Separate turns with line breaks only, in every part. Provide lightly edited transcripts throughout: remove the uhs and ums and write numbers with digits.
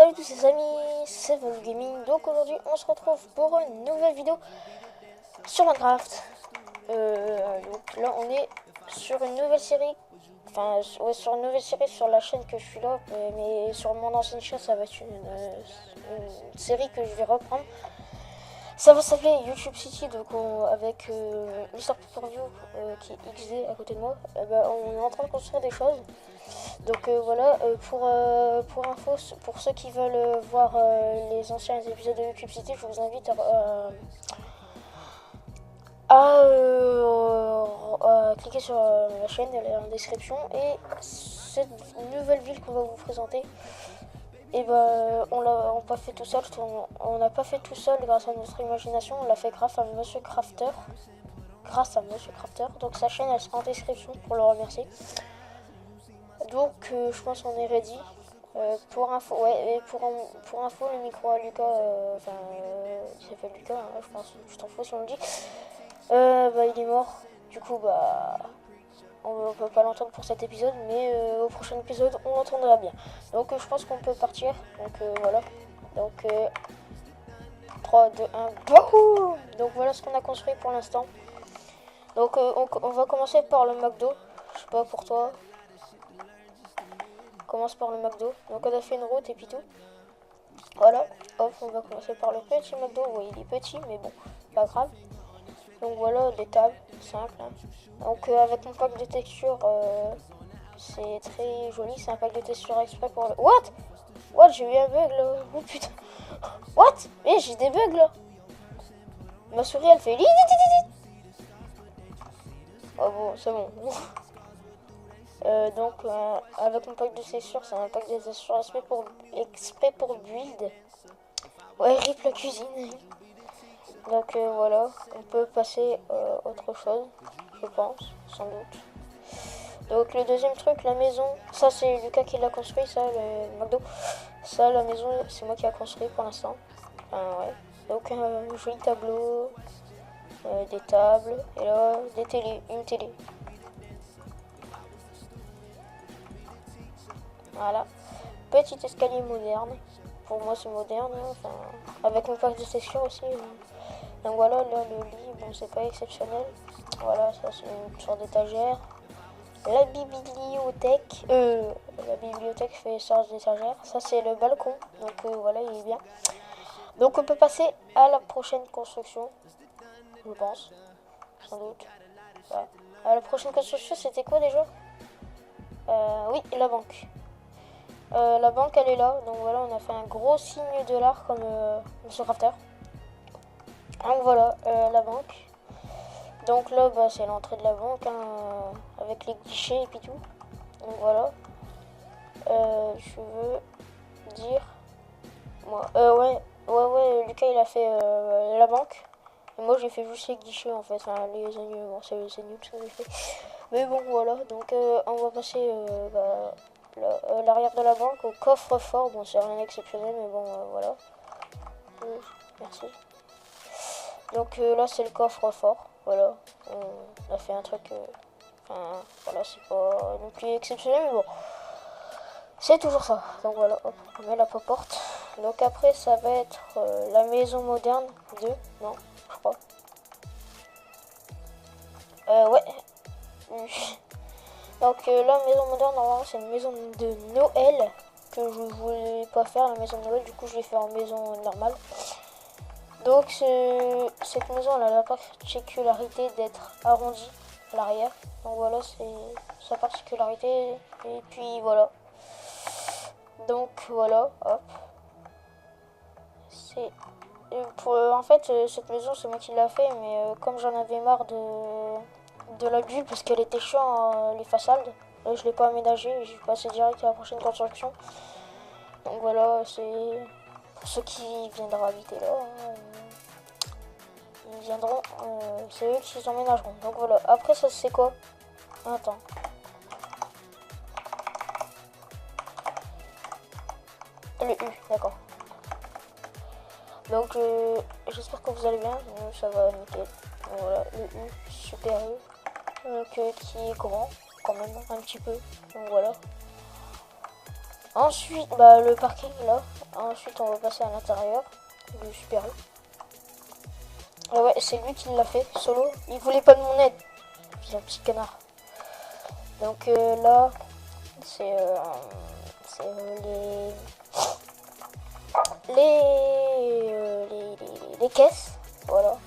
Salut tous les amis, c'est Wolf Gaming. Donc aujourd'hui on se retrouve pour une nouvelle vidéo sur Minecraft. Donc là on est sur une nouvelle série. Enfin ouais, sur une nouvelle série sur la chaîne que je suis là. Mais sur mon ancienne chaîne ça va être une série que je vais reprendre. Ça va s'appeler YouTube City, donc avec Mr. Pay-Per-View qui est XD à côté de moi. On est en train de construire des choses. Donc voilà, pour info, pour ceux qui veulent voir les anciens épisodes de YouTube City, je vous invite à cliquer sur la chaîne, elle est en description. Et cette nouvelle ville qu'on va vous présenter, et on l'a pas fait tout seul, on n'a pas fait tout seul grâce à notre imagination, on l'a fait grâce à Monsieur Crafter. Donc sa chaîne elle sera en description pour le remercier. Donc je pense qu'on est ready. Pour info, pour info, le micro à Lucas, il s'appelle Lucas, hein, je pense, je t'en fous si on le dit. Il est mort. Du coup, on peut pas l'entendre pour cet épisode, mais au prochain épisode, on l'entendra bien. Donc je pense qu'on peut partir. Donc voilà. Donc 3, 2, 1, boum. Donc voilà ce qu'on a construit pour l'instant. Donc on va commencer par le McDo. Je sais pas pour toi. On commence par le McDo. Donc on a fait une route et puis tout. Voilà. Hop, on va commencer par le petit McDo. Oui, il est petit, mais bon, pas grave. Donc voilà, des tables, simple. Hein. Donc avec mon pack de texture, c'est très joli. C'est un pack de texture exprès pour le... What, j'ai eu un bug là. Oh putain. What? Mais j'ai des bugs là. Ma souris elle fait... Oh bon, c'est bon. Donc avec mon pack de texture, c'est un pack de texture exprès pour build. Ouais, rip la cuisine. Donc voilà, on peut passer autre chose, je pense, sans doute. Donc le deuxième truc, la maison, ça c'est Lucas qui l'a construit, ça, le McDo. Ça, la maison, c'est moi qui l'a construit pour l'instant. Ouais. Donc un joli tableau, des tables, et là, des télés, une télé. Voilà. Petit escalier moderne. Pour moi c'est moderne, hein. Enfin, avec mon pack de texture aussi. Donc voilà, là le lit, bon c'est pas exceptionnel. Voilà, ça c'est une sorte d'étagère. La bibliothèque fait sorte d'étagère. Ça c'est le balcon, donc voilà, il est bien. Donc on peut passer à la prochaine construction, je pense, sans doute. Voilà. La prochaine construction c'était quoi déjà? Oui, la banque. La banque elle est là, donc voilà, on a fait un gros signe de l'art comme Monsieur Crafter. Donc voilà, la banque. Donc là, c'est l'entrée de la banque, hein, avec les guichets et puis tout. Donc voilà. Je veux dire... Ouais, Lucas il a fait la banque. Et moi j'ai fait juste les guichets en fait, enfin les animaux, bon, c'est nul ce que j'ai fait. Mais bon voilà, donc on va passer l'arrière de la banque au coffre-fort. Bon c'est rien d'exceptionnel mais bon voilà. Merci. Donc là c'est le coffre-fort, voilà, on a fait un truc, voilà c'est pas non plus exceptionnel mais bon, c'est toujours ça. Donc voilà, hop, on met la porte. Donc après ça va être la maison moderne 2, non, je crois. Ouais. Donc la maison moderne normalement c'est une maison de Noël que je voulais pas faire, la maison de Noël, du coup je l'ai fait en maison normale. Donc cette maison elle a la particularité d'être arrondie à l'arrière. Donc voilà, c'est sa particularité. Et puis voilà. Donc voilà, hop. En fait cette maison c'est moi qui l'a fait, mais comme j'en avais marre de la bulle parce qu'elle était chiant les façades, je l'ai pas aménagé, j'ai passé direct à la prochaine construction. Donc voilà, c'est pour ceux qui viendront habiter là. Ils viendront, c'est eux qui s'emménageront. Donc voilà, après ça c'est quoi? Attends. Le U, d'accord. Donc j'espère que vous allez bien, ça va nickel. Donc, voilà, le U, super U, qui est grand quand même, un petit peu. Donc voilà. Ensuite, bah, le parking là. Ensuite, on va passer à l'intérieur du Super U. Ah ouais, c'est lui qui l'a fait, solo. Il voulait pas de mon aide. C'est un petit canard. Donc là, c'est les caisses. Voilà.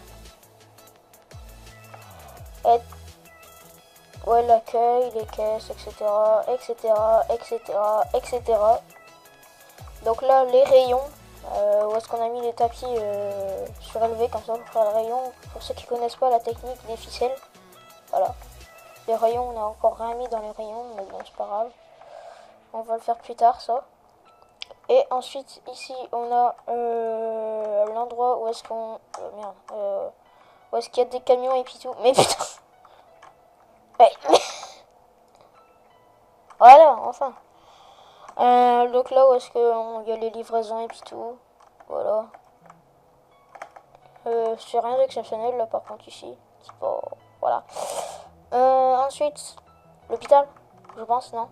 Et, ouais, l'accueil, les caisses, etc., etc., etc., etc. Donc là, les rayons. Où est-ce qu'on a mis les tapis surélevés comme ça pour faire le rayon. Pour ceux qui connaissent pas la technique des ficelles. Voilà. Les rayons, on a encore rien mis dans les rayons, mais bon, c'est pas grave. On va le faire plus tard, ça. Et ensuite, ici, on a l'endroit où est-ce qu'on... où est-ce qu'il y a des camions et puis tout. Mais putain. Ouais. Voilà, enfin. Donc là où est-ce qu'il y a les livraisons et puis tout. Voilà. C'est rien d'exceptionnel là par contre ici. C'est pas... Voilà. Ensuite, l'hôpital, je pense, non?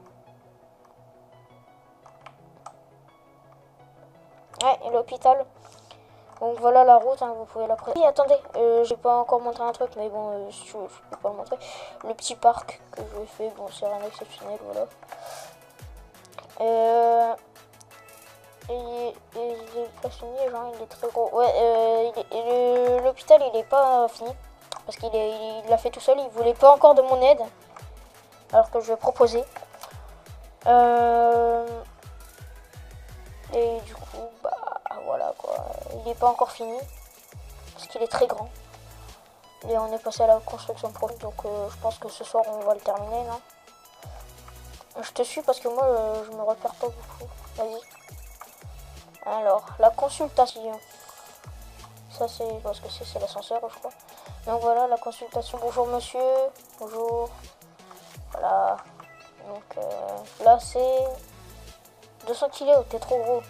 Ouais, l'hôpital. Donc voilà la route, hein, vous pouvez la prendre. Oui, attendez, j'ai pas encore montré un truc, mais bon, je peux pas le montrer. Le petit parc que j'ai fait, bon, c'est rien d'exceptionnel, voilà. Il est pas fini, genre, il est très gros. Ouais, l'hôpital, il est pas fini. Parce il l'a fait tout seul, il voulait pas encore de mon aide. Alors que je vais proposer. Et du coup, bah voilà quoi. Il n'est pas encore fini. Parce qu'il est très grand. Et on est passé à la construction pro. Donc je pense que ce soir on va le terminer, non? Je te suis parce que moi je me repère pas beaucoup. Vas-y. Alors, la consultation. Ça c'est parce que c'est l'ascenseur je crois. Donc voilà la consultation. Bonjour monsieur. Bonjour. Voilà. Donc là c'est 200 kilos, t'es trop gros.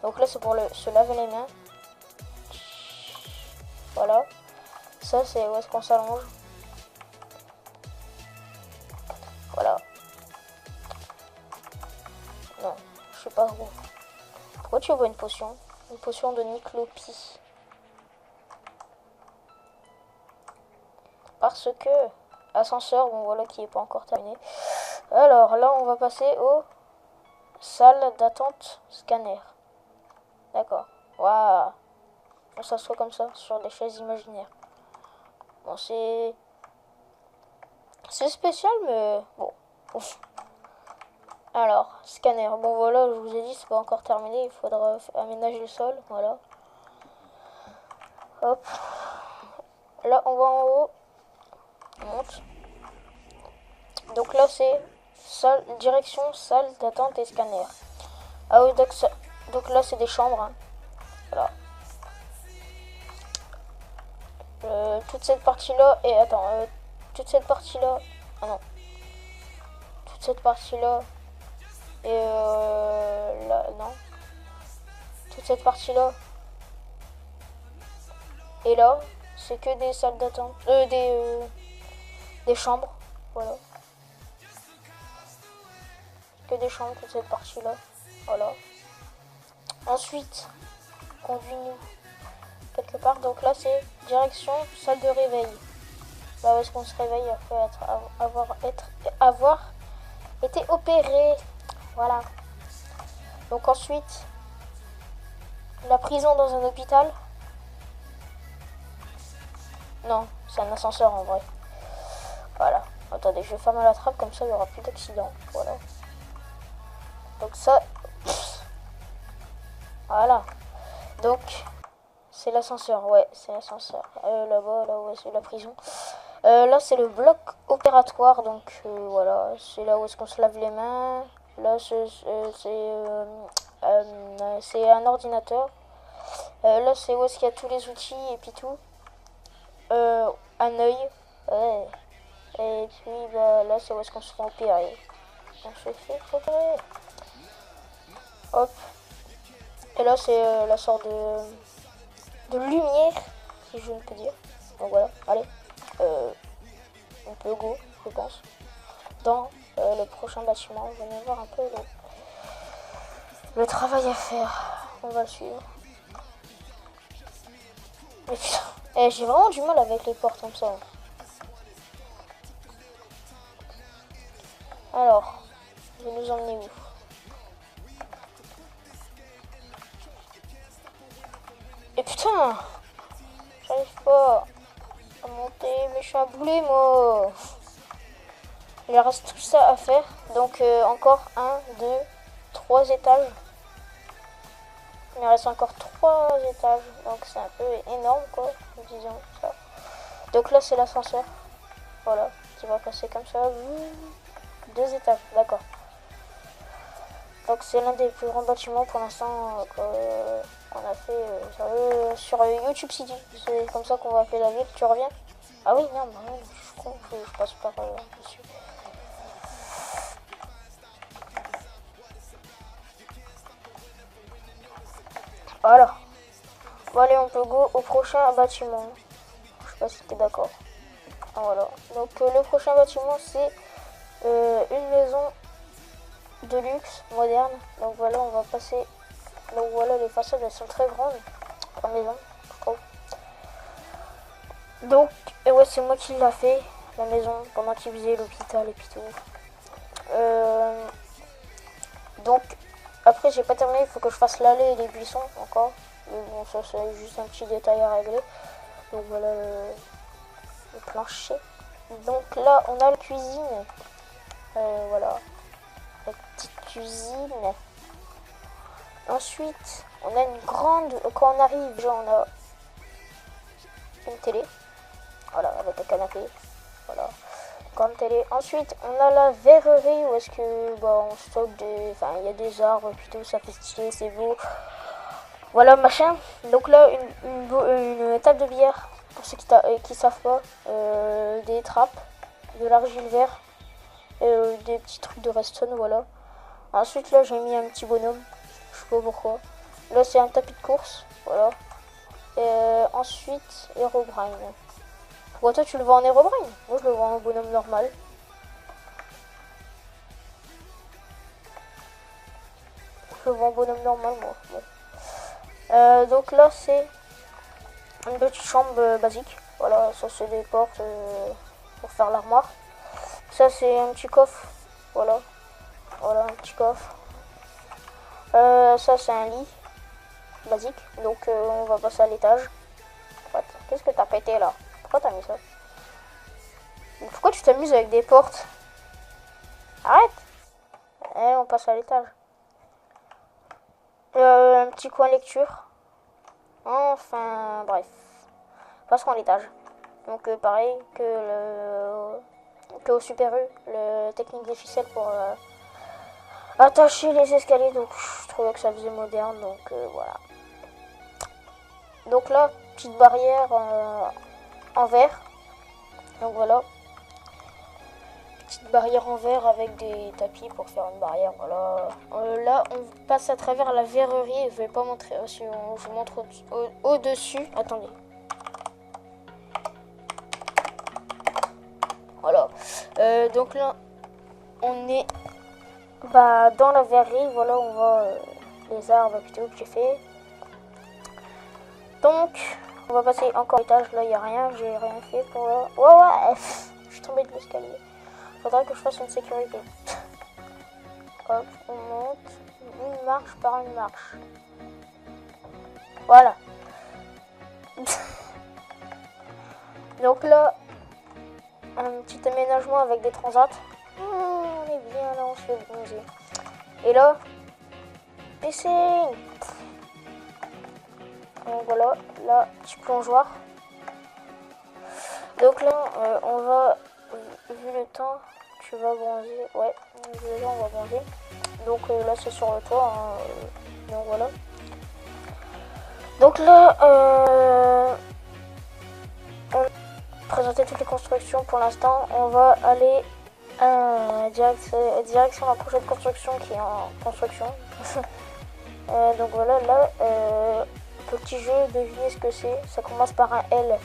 Donc là c'est pour se laver les mains. Voilà. Ça c'est où est-ce qu'on s'allonge. Voilà. Non, je sais pas trop. Pourquoi tu veux une potion? Une potion de Nyclopie. Parce que ascenseur, bon voilà qui est pas encore terminé. Alors là on va passer aux salles d'attente scanner. D'accord. Waouh. On s'assoit comme ça sur des chaises imaginaires. Bon c'est spécial mais bon. Alors, scanner. Bon voilà, je vous ai dit, c'est pas encore terminé. Il faudra aménager le sol. Voilà. Hop. Là, on va en haut. On monte. Donc là, c'est direction, salle d'attente et scanner. Ah oui, donc là, c'est des chambres. Hein. Voilà. Toute cette partie-là. Et attends, toute cette partie-là. Ah non. Toute cette partie-là. Et là, non. Toute cette partie-là. Et là, c'est que des salles d'attente. Des chambres. Voilà. Que des chambres, toute cette partie-là. Voilà. Ensuite, conduis-nous quelque part. Donc là, c'est direction salle de réveil. Là où est-ce qu'on se réveille après avoir été opéré. Voilà. Donc ensuite, la prison dans un hôpital. Non, c'est un ascenseur en vrai. Voilà. Attendez, je vais fermer la trappe comme ça il n'y aura plus d'accident. Voilà. Donc ça. Voilà. Donc c'est l'ascenseur. Ouais, c'est l'ascenseur. Là-bas, là où c'est la prison. Là c'est le bloc opératoire. Donc voilà. C'est là où est-ce qu'on se lave les mains. Là c'est un ordinateur. Là c'est où est-ce qu'il y a tous les outils et puis tout. Un œil. Ouais. Et puis bah, là c'est où est-ce qu'on se fait opérer. On se fait opérer. Hop. Et là c'est la sorte de lumière, si je ne peux dire. Donc voilà, allez. On peut go, je pense. Dans le prochain bâtiment. Vous allez voir un peu le travail à faire. On va le suivre. Mais putain, j'ai vraiment du mal avec les portes comme ça. Alors, je vais nous emmener où? Et putain, j'arrive pas à monter, mais je suis un boulet moi. Il reste tout ça à faire. Donc encore 1, 2, 3 étages. Il me reste encore 3 étages. Donc c'est un peu énorme quoi, disons ça. Donc là c'est l'ascenseur. Voilà, qui va passer comme ça. 2 étages, d'accord. Donc c'est l'un des plus grands bâtiments pour l'instant qu'on a fait sur YouTube City. C'est comme ça qu'on va appeler la ville. Tu reviens? Ah oui, merde, non, je suis con, je passe par dessus. Voilà. Bon allez, on peut go au prochain bâtiment. Je sais pas si t'es d'accord. Voilà. Donc le prochain bâtiment c'est une maison de luxe moderne. Donc voilà, on va passer. Donc voilà, les façades elles sont très grandes. La maison, je trouve. Donc ouais, c'est moi qui l'a fait la maison pendant qu'il faisait l'hôpital et puis tout. Donc après j'ai pas terminé, il faut que je fasse l'allée et les buissons encore. Mais bon, ça c'est juste un petit détail à régler. Donc voilà le plancher. Donc là on a la cuisine. Voilà. La petite cuisine. Ensuite, on a une grande... Quand on arrive, genre, on a une télé. Voilà, avec un canapé. Voilà. Grande télé. Ensuite, on a la verrerie où est-ce que on stocke des... Enfin, il y a des arbres, plutôt, ça fait stylé, c'est beau. Voilà, machin. Donc là, une table de billard. Pour ceux qui savent pas. Des trappes. De l'argile vert. Des petits trucs de Reston, voilà. Ensuite, là, j'ai mis un petit bonhomme. Je sais pas pourquoi. Là, c'est un tapis de course, voilà. Ensuite, Herobrine. Pourquoi toi, tu le vois en Herobrine? Moi, je le vois en bonhomme normal. Je le vois en bonhomme normal, moi. Bon. Donc là, c'est une petite chambre basique. Voilà, ça, c'est des portes pour faire l'armoire. Ça, c'est un petit coffre. Voilà. Voilà, un petit coffre. Ça, c'est un lit basique. Donc, on va passer à l'étage. Qu'est-ce que t'as pété, là? Pourquoi t'as mis ça? Pourquoi tu t'amuses avec des portes? Arrête! Et on passe à l'étage. Un petit coin lecture. Enfin, bref. Passons à l'étage. Donc, pareil que au Super U, le technique des ficelles pour attacher les escaliers. Donc, je trouvais que ça faisait moderne. Donc, voilà. Donc là, petite barrière en verre. Donc voilà. Petite barrière en verre avec des tapis pour faire une barrière. Voilà. Là, on passe à travers la verrerie. Je vais pas montrer. Si on vous montre au-dessus. Attendez. Voilà. Donc là, on est dans la verrerie. Voilà, on voit les arbres plutôt que j'ai fait. Donc, on va passer encore à l'étage. Là, il n'y a rien. J'ai rien fait pour là. Ouais. Je suis tombée de l'escalier. Faudrait que je fasse une sécurité. Hop, on monte une marche par une marche. Voilà. Donc là, un petit aménagement avec des transats. On est bien là, on se fait bronzer. Et là, piscine. Donc voilà, là, petit plongeoir. Donc là, on va, vu le temps, tu vas bronzer. Ouais, déjà on va bronzer. Donc là, c'est sur le toit. Donc voilà. Donc là, on a présenté toutes les constructions pour l'instant. On va aller direction la prochaine construction qui est en construction. Donc voilà, là, petit jeu, devinez ce que c'est. Ça commence par un L.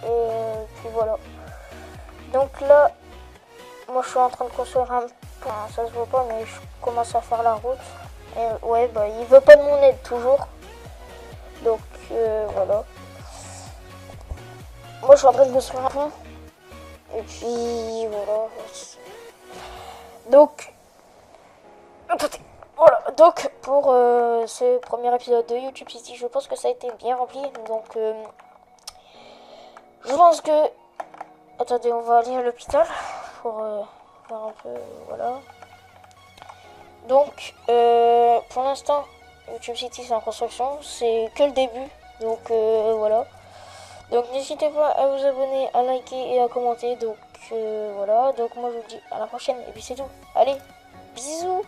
Et puis voilà. Donc là, moi je suis en train de construire un... Enfin, ça se voit pas, mais je commence à faire la route. Et ouais, bah il veut pas de mon aide toujours. Donc voilà. Moi je suis en train de construire un pont. Et puis voilà. Donc... Attendez. Voilà, donc pour ce premier épisode de YouTube City, je pense que ça a été bien rempli. Donc je pense que... Attendez, on va aller à l'hôpital pour voir un peu... Voilà. Donc pour l'instant, YouTube City c'est en construction. C'est que le début. Donc voilà. Donc n'hésitez pas à vous abonner, à liker et à commenter. Donc voilà. Donc moi je vous dis à la prochaine. Et puis c'est tout. Allez, bisous.